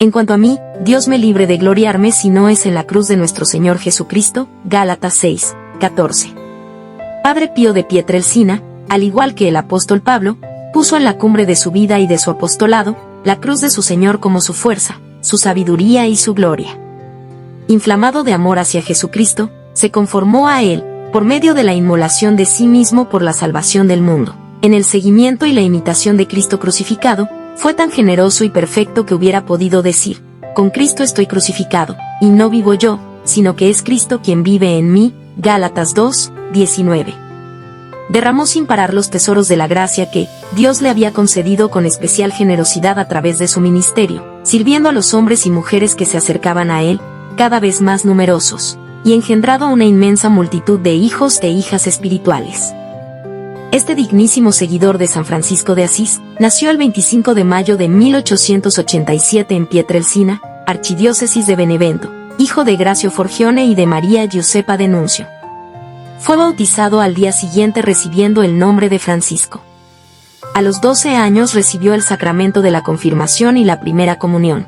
En cuanto a mí, Dios me libre de gloriarme si no es en la cruz de nuestro Señor Jesucristo. Gálatas 6, 14. Padre Pío de Pietrelcina, al igual que el apóstol Pablo, puso en la cumbre de su vida y de su apostolado, la cruz de su Señor como su fuerza, su sabiduría y su gloria. Inflamado de amor hacia Jesucristo, se conformó a Él, por medio de la inmolación de sí mismo por la salvación del mundo. En el seguimiento y la imitación de Cristo crucificado, fue tan generoso y perfecto que hubiera podido decir: con Cristo estoy crucificado, y no vivo yo, sino que es Cristo quien vive en mí. Gálatas 2, 19. Derramó sin parar los tesoros de la gracia que Dios le había concedido con especial generosidad a través de su ministerio, sirviendo a los hombres y mujeres que se acercaban a Él, cada vez más numerosos, y engendrado una inmensa multitud de hijos e hijas espirituales. Este dignísimo seguidor de San Francisco de Asís, nació el 25 de mayo de 1887 en Pietrelcina, archidiócesis de Benevento, hijo de Gracio Forgione y de María Giuseppa de Nuncio. Fue bautizado al día siguiente recibiendo el nombre de Francisco. A los 12 años recibió el sacramento de la confirmación y la primera comunión.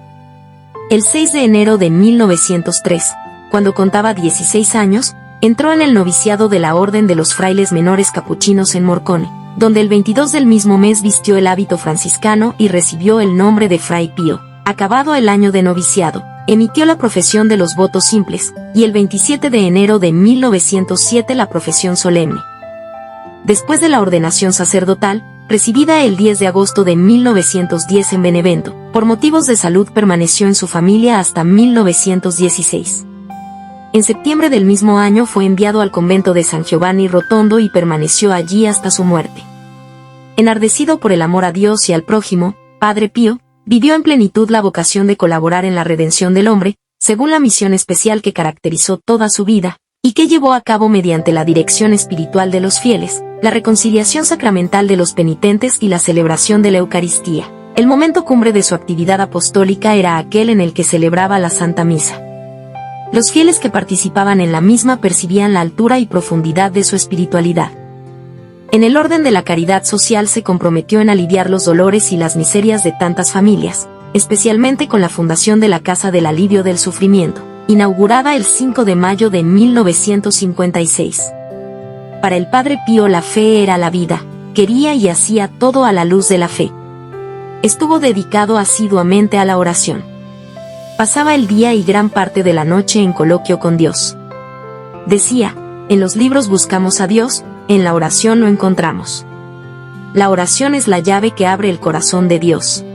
El 6 de enero de 1903, cuando contaba 16 años, entró en el noviciado de la Orden de los Frailes Menores Capuchinos en Morcone, donde el 22 del mismo mes vistió el hábito franciscano y recibió el nombre de Fray Pío. Acabado el año de noviciado, emitió la profesión de los votos simples, y el 27 de enero de 1907 la profesión solemne. Después de la ordenación sacerdotal, recibida el 10 de agosto de 1910 en Benevento, por motivos de salud permaneció en su familia hasta 1916. En septiembre del mismo año fue enviado al convento de San Giovanni Rotondo y permaneció allí hasta su muerte. Enardecido por el amor a Dios y al prójimo, Padre Pío vivió en plenitud la vocación de colaborar en la redención del hombre, según la misión especial que caracterizó toda su vida, y que llevó a cabo mediante la dirección espiritual de los fieles, la reconciliación sacramental de los penitentes y la celebración de la Eucaristía. El momento cumbre de su actividad apostólica era aquel en el que celebraba la Santa Misa. Los fieles que participaban en la misma percibían la altura y profundidad de su espiritualidad. En el orden de la caridad social se comprometió en aliviar los dolores y las miserias de tantas familias, especialmente con la fundación de la Casa del Alivio del Sufrimiento, inaugurada el 5 de mayo de 1956. Para el Padre Pío la fe era la vida, quería y hacía todo a la luz de la fe. Estuvo dedicado asiduamente a la oración. Pasaba el día y gran parte de la noche en coloquio con Dios. Decía: en los libros buscamos a Dios, en la oración lo encontramos. La oración es la llave que abre el corazón de Dios.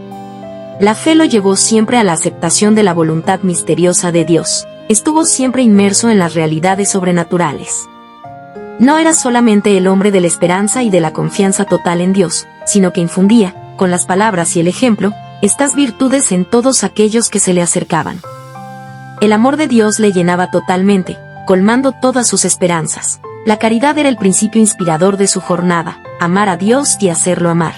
La fe lo llevó siempre a la aceptación de la voluntad misteriosa de Dios. Estuvo siempre inmerso en las realidades sobrenaturales. No era solamente el hombre de la esperanza y de la confianza total en Dios, sino que infundía, con las palabras y el ejemplo, estas virtudes en todos aquellos que se le acercaban. El amor de Dios le llenaba totalmente, colmando todas sus esperanzas. La caridad era el principio inspirador de su jornada, amar a Dios y hacerlo amar.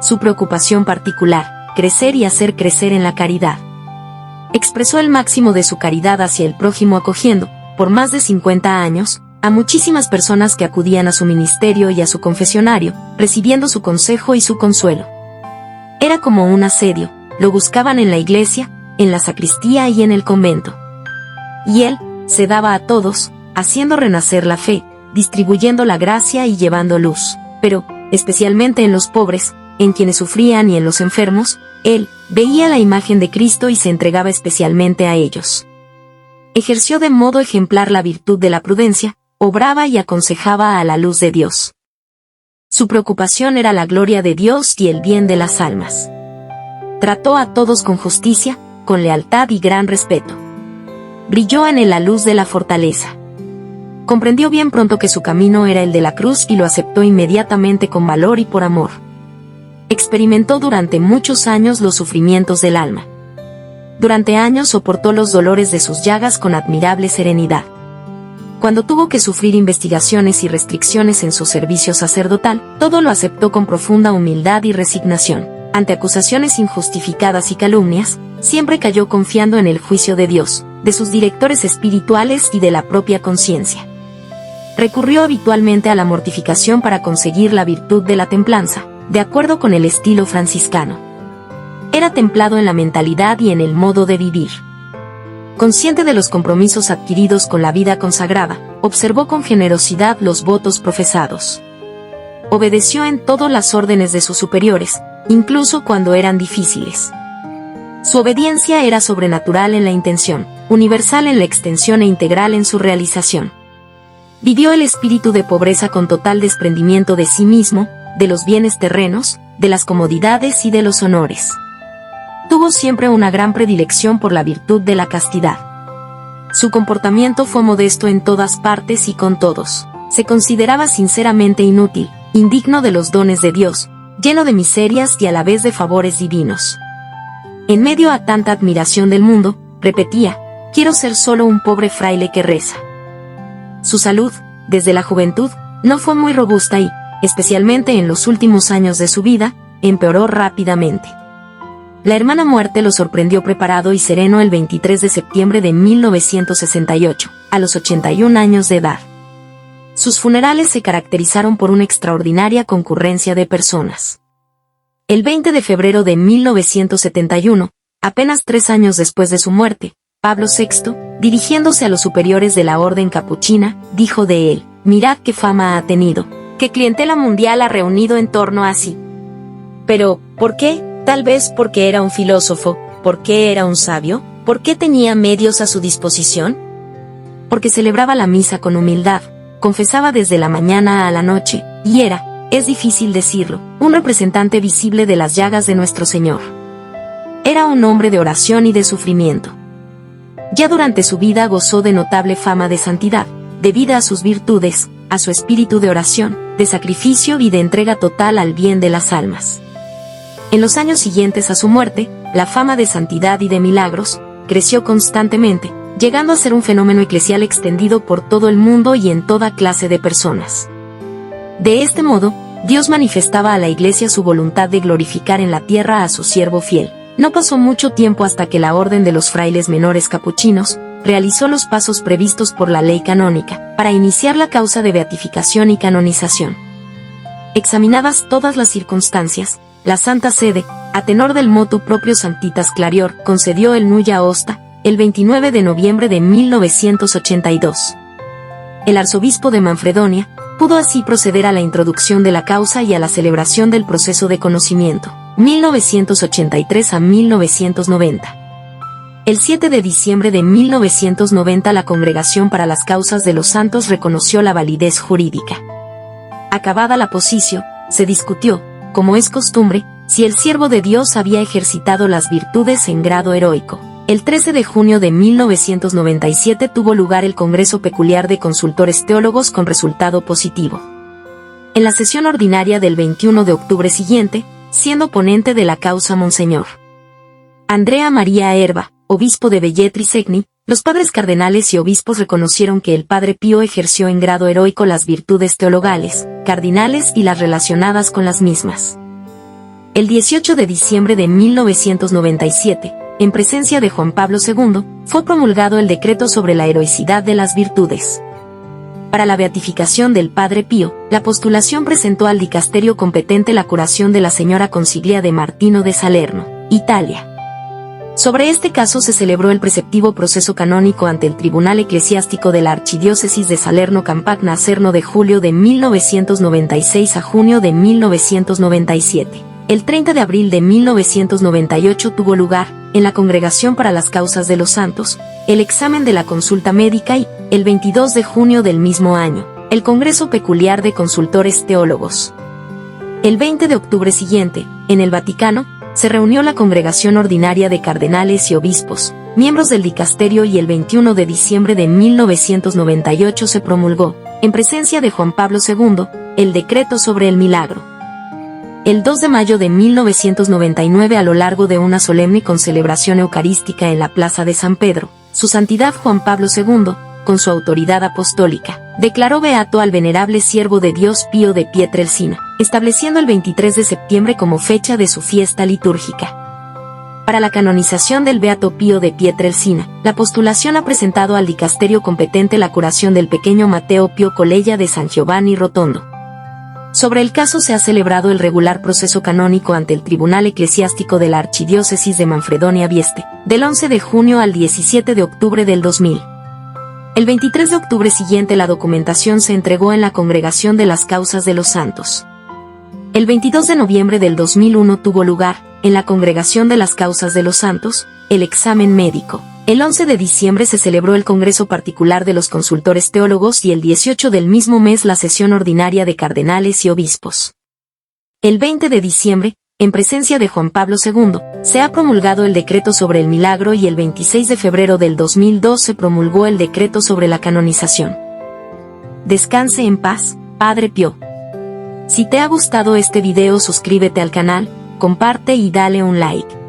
Su preocupación particular, crecer y hacer crecer en la caridad. Expresó el máximo de su caridad hacia el prójimo acogiendo, por más de 50 años, a muchísimas personas que acudían a su ministerio y a su confesionario, recibiendo su consejo y su consuelo. Era como un asedio, lo buscaban en la iglesia, en la sacristía y en el convento. Y él se daba a todos, haciendo renacer la fe, distribuyendo la gracia y llevando luz, pero, especialmente en los pobres, en quienes sufrían y en los enfermos, él veía la imagen de Cristo y se entregaba especialmente a ellos. Ejerció de modo ejemplar la virtud de la prudencia, obraba y aconsejaba a la luz de Dios. Su preocupación era la gloria de Dios y el bien de las almas. Trató a todos con justicia, con lealtad y gran respeto. Brilló en él la luz de la fortaleza. Comprendió bien pronto que su camino era el de la cruz y lo aceptó inmediatamente con valor y por amor. Experimentó durante muchos años los sufrimientos del alma. Durante años soportó los dolores de sus llagas con admirable serenidad. Cuando tuvo que sufrir investigaciones y restricciones en su servicio sacerdotal, todo lo aceptó con profunda humildad y resignación. Ante acusaciones injustificadas y calumnias, siempre cayó confiando en el juicio de Dios, de sus directores espirituales y de la propia conciencia. Recurrió habitualmente a la mortificación para conseguir la virtud de la templanza, de acuerdo con el estilo franciscano. Era templado en la mentalidad y en el modo de vivir. Consciente de los compromisos adquiridos con la vida consagrada, observó con generosidad los votos profesados. Obedeció en todo las órdenes de sus superiores, incluso cuando eran difíciles. Su obediencia era sobrenatural en la intención, universal en la extensión e integral en su realización. Vivió el espíritu de pobreza con total desprendimiento de sí mismo, de los bienes terrenos, de las comodidades y de los honores. Tuvo siempre una gran predilección por la virtud de la castidad. Su comportamiento fue modesto en todas partes y con todos. Se consideraba sinceramente inútil, indigno de los dones de Dios, lleno de miserias y a la vez de favores divinos. En medio a tanta admiración del mundo, repetía: quiero ser solo un pobre fraile que reza. Su salud, desde la juventud, no fue muy robusta y, especialmente en los últimos años de su vida, empeoró rápidamente. La hermana muerte lo sorprendió preparado y sereno el 23 de septiembre de 1968, a los 81 años de edad. Sus funerales se caracterizaron por una extraordinaria concurrencia de personas. El 20 de febrero de 1971, apenas 3 años después de su muerte, Pablo VI, dirigiéndose a los superiores de la orden capuchina, dijo de él: mirad qué fama ha tenido, qué clientela mundial ha reunido en torno a sí. Pero, ¿por qué? Tal vez porque era un filósofo, porque era un sabio, porque tenía medios a su disposición. Porque celebraba la misa con humildad, confesaba desde la mañana a la noche, y era, es difícil decirlo, un representante visible de las llagas de nuestro Señor. Era un hombre de oración y de sufrimiento. Ya durante su vida gozó de notable fama de santidad, debida a sus virtudes, a su espíritu de oración, de sacrificio y de entrega total al bien de las almas. En los años siguientes a su muerte, la fama de santidad y de milagros creció constantemente, llegando a ser un fenómeno eclesial extendido por todo el mundo y en toda clase de personas. De este modo, Dios manifestaba a la Iglesia su voluntad de glorificar en la tierra a su siervo fiel. No pasó mucho tiempo hasta que la Orden de los Frailes Menores Capuchinos realizó los pasos previstos por la ley canónica, para iniciar la causa de beatificación y canonización. Examinadas todas las circunstancias, la Santa Sede, a tenor del motu proprio Sanctitas Clarior, concedió el nulla osta, el 29 de noviembre de 1982. El arzobispo de Manfredonia pudo así proceder a la introducción de la causa y a la celebración del proceso de conocimiento, 1983 a 1990. El 7 de diciembre de 1990 la Congregación para las Causas de los Santos reconoció la validez jurídica. Acabada la positio, se discutió, como es costumbre, si el siervo de Dios había ejercitado las virtudes en grado heroico. El 13 de junio de 1997 tuvo lugar el Congreso Peculiar de Consultores Teólogos con resultado positivo. En la sesión ordinaria del 21 de octubre siguiente, siendo ponente de la causa Monseñor Andrea María Herba, obispo de Velletri Segni, los padres cardenales y obispos reconocieron que el Padre Pío ejerció en grado heroico las virtudes teologales, cardinales y las relacionadas con las mismas. El 18 de diciembre de 1997, en presencia de Juan Pablo II, fue promulgado el decreto sobre la heroicidad de las virtudes. Para la beatificación del Padre Pío, la postulación presentó al dicasterio competente la curación de la señora Consiglia de Martino de Salerno, Italia. Sobre este caso se celebró el preceptivo proceso canónico ante el Tribunal Eclesiástico de la Archidiócesis de Salerno-Campagna Cerno de julio de 1996 a junio de 1997. El 30 de abril de 1998 tuvo lugar, en la Congregación para las Causas de los Santos, el examen de la consulta médica y, el 22 de junio del mismo año, el Congreso Peculiar de Consultores Teólogos. El 20 de octubre siguiente, en el Vaticano, se reunió la Congregación Ordinaria de Cardenales y Obispos, miembros del dicasterio y el 21 de diciembre de 1998 se promulgó, en presencia de Juan Pablo II, el decreto sobre el milagro. El 2 de mayo de 1999 a lo largo de una solemne concelebración eucarística en la Plaza de San Pedro, Su Santidad Juan Pablo II, con su autoridad apostólica, declaró beato al venerable siervo de Dios Pío de Pietrelcina, estableciendo el 23 de septiembre como fecha de su fiesta litúrgica. Para la canonización del beato Pío de Pietrelcina, la postulación ha presentado al dicasterio competente la curación del pequeño Mateo Pío Colella de San Giovanni Rotondo. Sobre el caso se ha celebrado el regular proceso canónico ante el Tribunal Eclesiástico de la Archidiócesis de Manfredonia-Vieste, del 11 de junio al 17 de octubre del 2000. El 23 de octubre siguiente la documentación se entregó en la Congregación de las Causas de los Santos. El 22 de noviembre del 2001 tuvo lugar, en la Congregación de las Causas de los Santos, el examen médico. El 11 de diciembre se celebró el Congreso Particular de los Consultores Teólogos y el 18 del mismo mes la sesión ordinaria de cardenales y obispos. El 20 de diciembre, en presencia de Juan Pablo II, se ha promulgado el decreto sobre el milagro y el 26 de febrero del 2002 se promulgó el decreto sobre la canonización. Descanse en paz, Padre Pío. Si te ha gustado este video suscríbete al canal, comparte y dale un like.